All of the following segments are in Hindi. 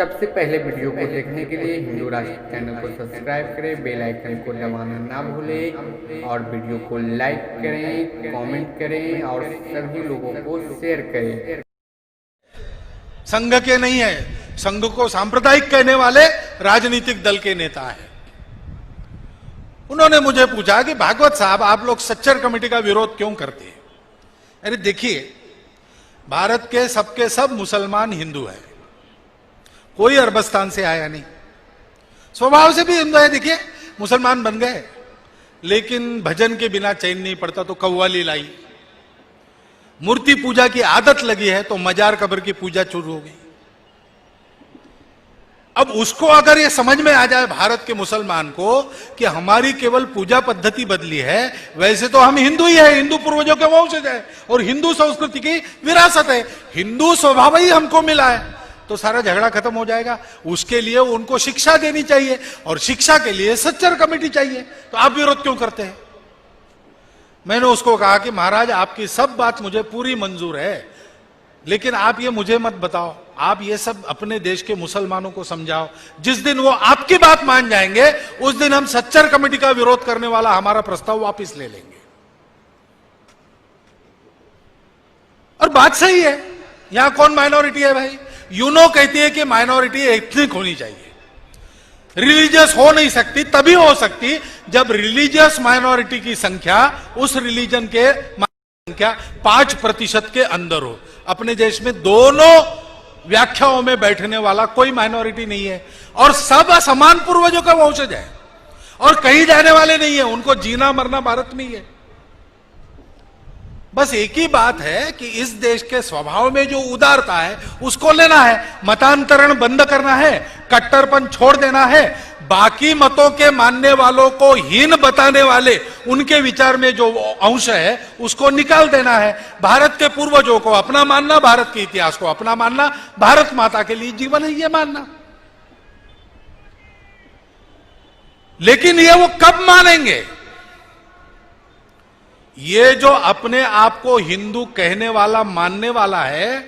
सबसे पहले वीडियो को देखने के लिए हिंदू राष्ट्र चैनल को सब्सक्राइब करें, बेल आइकन को दबाना ना भूलें और वीडियो को लाइक करें, कमेंट करें और सभी लोगों को शेयर करें। संघ के नहीं है, संघ को सांप्रदायिक कहने वाले राजनीतिक दल के नेता हैं। उन्होंने मुझे पूछा कि भागवत साहब आप लोग सच्चर कमेटी का विरोध क्यों करते हैं? अरे देखिए, भारत के सबके सब मुसलमान हिंदू हैं, कोई अरबस्तान से आया नहीं, स्वभाव से भी हिंदू है। देखिए, मुसलमान बन गए, लेकिन भजन के बिना चैन नहीं पड़ता तो कव्वाली लाई, मूर्ति पूजा की आदत लगी है तो मजार कब्र की पूजा शुरू हो गई। अब उसको अगर ये समझ में आ जाए भारत के मुसलमान को कि हमारी केवल पूजा पद्धति बदली है, वैसे तो हम हिंदू ही है, हिंदू पूर्वजों के वंशज है और हिंदू संस्कृति की विरासत है, हिंदू स्वभाव ही हमको मिला है, तो सारा झगड़ा खत्म हो जाएगा। उसके लिए उनको शिक्षा देनी चाहिए और शिक्षा के लिए सच्चर कमेटी चाहिए। तो आप विरोध क्यों करते हैं? मैंने उसको कहा कि महाराज, आपकी सब बात मुझे पूरी मंजूर है, लेकिन आप ये मुझे मत बताओ, आप ये सब अपने देश के मुसलमानों को समझाओ। जिस दिन वो आपकी बात मान जाएंगे, उस दिन हम सच्चर कमेटी का विरोध करने वाला हमारा प्रस्ताव वापस ले लेंगे। और बात सही है, यहां कौन माइनॉरिटी है भाई? यूनो कहती है कि माइनॉरिटी एथनिक होनी चाहिए, रिलीजियस हो नहीं सकती, तभी हो सकती जब रिलीजियस माइनॉरिटी की संख्या उस रिलीजन के संख्या 5% के अंदर हो। अपने देश में दोनों व्याख्याओं में बैठने वाला कोई माइनॉरिटी नहीं है और सब समान पूर्वजों का वंशज है और कहीं जाने वाले नहीं है, उनको जीना मरना भारत में ही है। बस एक ही बात है कि इस देश के स्वभाव में जो उदारता है उसको लेना है, मतांतरण बंद करना है, कट्टरपन छोड़ देना है, बाकी मतों के मानने वालों को हीन बताने वाले उनके विचार में जो अंश है उसको निकाल देना है। भारत के पूर्वजों को अपना मानना, भारत के इतिहास को अपना मानना, भारत माता के लिए जीवन है ये मानना। लेकिन ये वो कब मानेंगे? ये जो अपने आप को हिंदू कहने वाला मानने वाला है,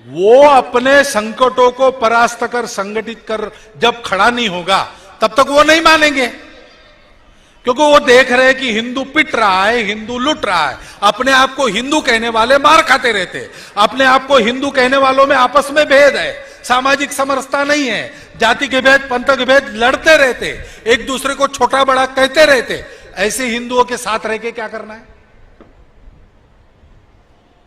वो अपने संकटों को परास्त कर संगठित कर जब खड़ा नहीं होगा तब तक वो नहीं मानेंगे, क्योंकि वो देख रहे हैं कि हिंदू पिट रहा है, हिंदू लुट रहा है। अपने आप को हिंदू कहने वाले मार खाते रहते, अपने आप को हिंदू कहने वालों में आपस में भेद है, सामाजिक समरसता नहीं है, जाति के भेद, पंथ के भेद लड़ते रहते, एक दूसरे को छोटा बड़ा कहते रहते। ऐसे हिंदुओं के साथ रह के क्या करना है?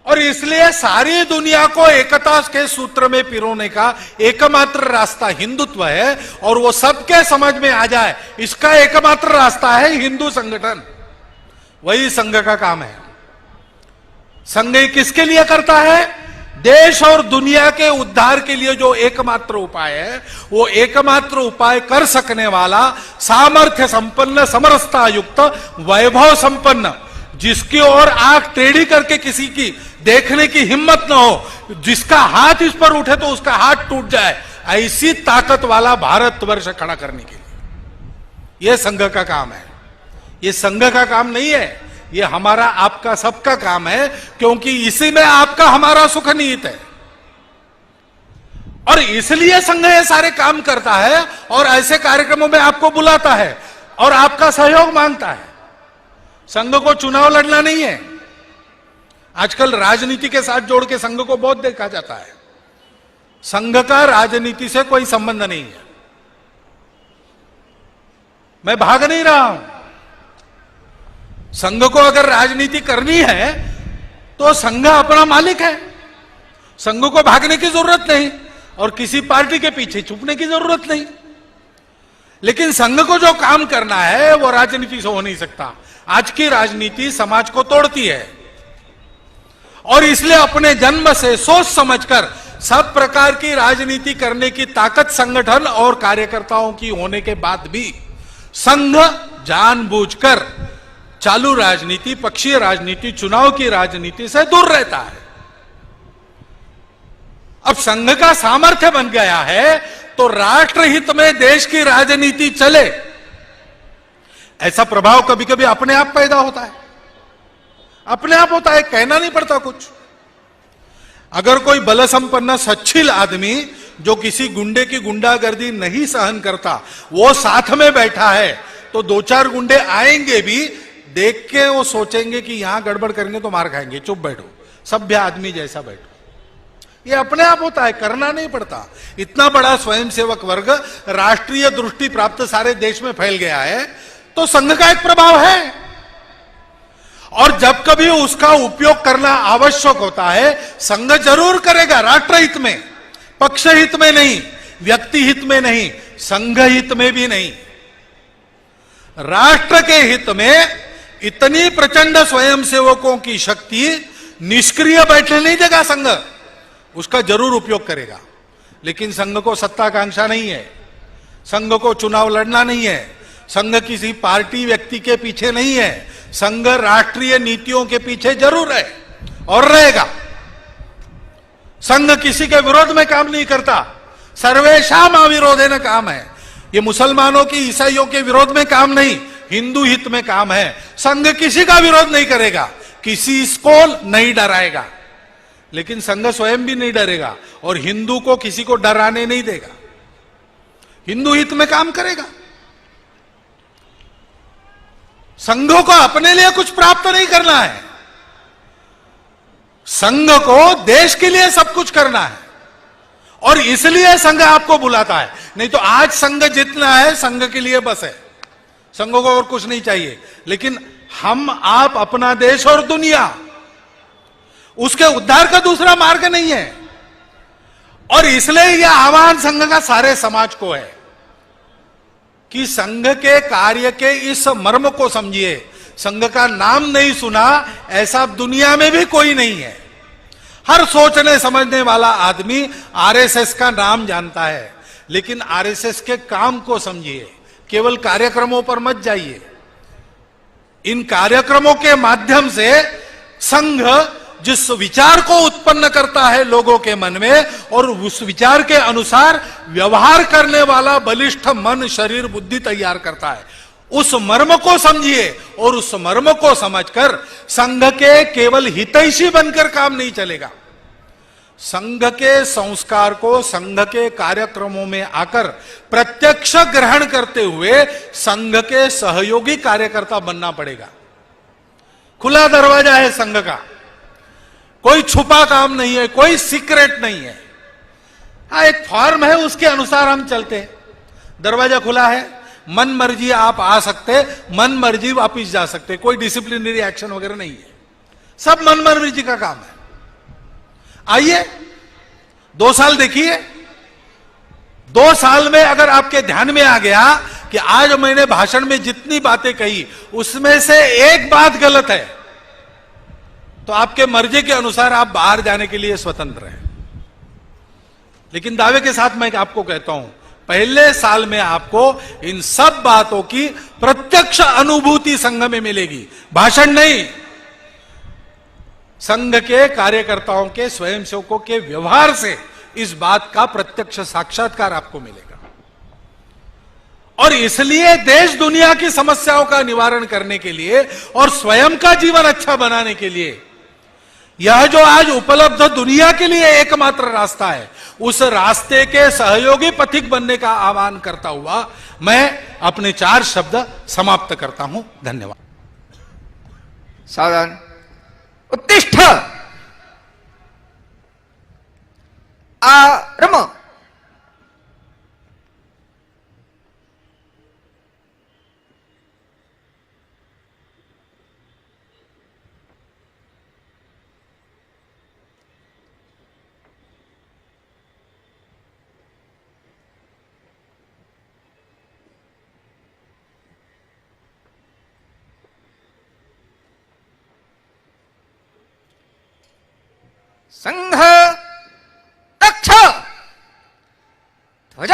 और इसलिए सारी दुनिया को एकता के सूत्र में पिरोने का एकमात्र रास्ता हिंदुत्व है और वो सबके समझ में आ जाए, इसका एकमात्र रास्ता है हिंदू संगठन। वही संघ का काम है। संघ किसके लिए करता है? देश और दुनिया के उद्धार के लिए जो एकमात्र उपाय है, वो एकमात्र उपाय कर सकने वाला सामर्थ्य संपन्न, समरसता युक्त, वैभव संपन्न, जिसकी ओर आंख टेढ़ी करके किसी की देखने की हिम्मत न हो, जिसका हाथ इस पर उठे तो उसका हाथ टूट जाए, ऐसी ताकत वाला भारतवर्ष खड़ा करने के लिए यह संघ का काम है। यह संघ का काम नहीं है, यह हमारा आपका सबका काम है, क्योंकि इसी में आपका हमारा सुख निहित है। और इसलिए संघ ये सारे काम करता है और ऐसे कार्यक्रमों में आपको बुलाता है और आपका सहयोग मांगता है। संघ को चुनाव लड़ना नहीं है। आजकल राजनीति के साथ जोड़ के संघ को बहुत देखा जाता है। संघ का राजनीति से कोई संबंध नहीं है। मैं भाग नहीं रहा हूं। संघ को अगर राजनीति करनी है तो संघ अपना मालिक है, संघ को भागने की जरूरत नहीं और किसी पार्टी के पीछे छुपने की जरूरत नहीं। लेकिन संघ को जो काम करना है वो राजनीति से हो नहीं सकता। आज की राजनीति समाज को तोड़ती है और इसलिए अपने जन्म से सोच समझकर सब प्रकार की राजनीति करने की ताकत संगठन और कार्यकर्ताओं की होने के बाद भी संघ जानबूझकर चालू राजनीति, पक्षीय राजनीति, चुनाव की राजनीति से दूर रहता है। अब संघ का सामर्थ्य बन गया है तो राष्ट्रहित में देश की राजनीति चले, ऐसा प्रभाव कभी कभी अपने आप पैदा होता है, अपने आप होता है, कहना नहीं पड़ता कुछ। अगर कोई बल संपन्न सच्छील आदमी जो किसी गुंडे की गुंडागर्दी नहीं सहन करता, वो साथ में बैठा है, तो दो चार गुंडे आएंगे भी, देख के वो सोचेंगे कि यहां गड़बड़ करेंगे तो मार खाएंगे, चुप बैठो, सभ्य आदमी जैसा बैठो। ये अपने आप होता है, करना नहीं पड़ता। इतना बड़ा स्वयंसेवक वर्ग, राष्ट्रीय दृष्टि प्राप्त सारे देश में फैल गया है, तो संघ का एक प्रभाव है। और जब कभी उसका उपयोग करना आवश्यक होता है, संघ जरूर करेगा, राष्ट्र हित में, पक्ष हित में नहीं, व्यक्ति हित में नहीं, संघ हित में भी नहीं, राष्ट्र के हित में इतनी प्रचंड स्वयंसेवकों की शक्ति निष्क्रिय बैठने नहीं देगा संघ, उसका जरूर उपयोग करेगा। लेकिन संघ को सत्ताकांक्षा नहीं है, संघ को चुनाव लड़ना नहीं है, संघ किसी पार्टी व्यक्ति के पीछे नहीं है, संघ राष्ट्रीय नीतियों के पीछे जरूर है और रहेगा। संघ किसी के विरोध में काम नहीं करता, सर्वेशाम अविरोधेन काम है। ये मुसलमानों की, ईसाइयों के विरोध में काम नहीं, हिंदू हित में काम है। संघ किसी का विरोध नहीं करेगा, किसी को नहीं डराएगा, लेकिन संघ स्वयं भी नहीं डरेगा और हिंदू को किसी को डराने नहीं देगा, हिंदू हित में काम करेगा। संघों को अपने लिए कुछ प्राप्त नहीं करना है, संघ को देश के लिए सब कुछ करना है, और इसलिए संघ आपको बुलाता है। नहीं तो आज संघ जितना है संघ के लिए बस है, संघों को और कुछ नहीं चाहिए। लेकिन हम आप अपना देश और दुनिया, उसके उद्धार का दूसरा मार्ग नहीं है। और इसलिए यह आह्वान संघ का सारे समाज को है कि संघ के कार्य के इस मर्म को समझिए। संघ का नाम नहीं सुना ऐसा दुनिया में भी कोई नहीं है। हर सोचने समझने वाला आदमी आरएसएस का नाम जानता है, लेकिन आरएसएस के काम को समझिए, केवल कार्यक्रमों पर मत जाइए। इन कार्यक्रमों के माध्यम से संघ जिस विचार को उत्पन्न करता है लोगों के मन में, और उस विचार के अनुसार व्यवहार करने वाला बलिष्ठ मन, शरीर, बुद्धि तैयार करता है, उस मर्म को समझिए। और उस मर्म को समझकर संघ के केवल हितैषी बनकर काम नहीं चलेगा। संघ के संस्कार को संघ के कार्यक्रमों में आकर प्रत्यक्ष ग्रहण करते हुए संघ के सहयोगी कार्यकर्ता बनना पड़ेगा। खुला दरवाजा है संघ का, कोई छुपा काम नहीं है, कोई सीक्रेट नहीं है। हाँ, एक फॉर्म है, उसके अनुसार हम चलते हैं। दरवाजा खुला है, मन मर्जी आप आ सकते, मन मर्जी वापिस जा सकते, कोई डिसिप्लिनरी एक्शन वगैरह नहीं है, सब मन मर्जी का काम है। आइए 2 साल देखिए, 2 साल में अगर आपके ध्यान में आ गया कि आज मैंने भाषण में जितनी बातें कही उसमें से एक बात गलत है, तो आपके मर्जी के अनुसार आप बाहर जाने के लिए स्वतंत्र हैं। लेकिन दावे के साथ मैं आपको कहता हूं, पहले साल में आपको इन सब बातों की प्रत्यक्ष अनुभूति संघ में मिलेगी, भाषण नहीं। संघ के कार्यकर्ताओं के, स्वयंसेवकों के व्यवहार से इस बात का प्रत्यक्ष साक्षात्कार आपको मिलेगा। और इसलिए देश दुनिया की समस्याओं का निवारण करने के लिए और स्वयं का जीवन अच्छा बनाने के लिए यह जो आज उपलब्ध दुनिया के लिए एकमात्र रास्ता है, उस रास्ते के सहयोगी पथिक बनने का आह्वान करता हुआ मैं अपने 4 शब्द समाप्त करता हूं। धन्यवाद। सावधान, उत्तिष्ठ, आरम। संघ रक्ष ध्वज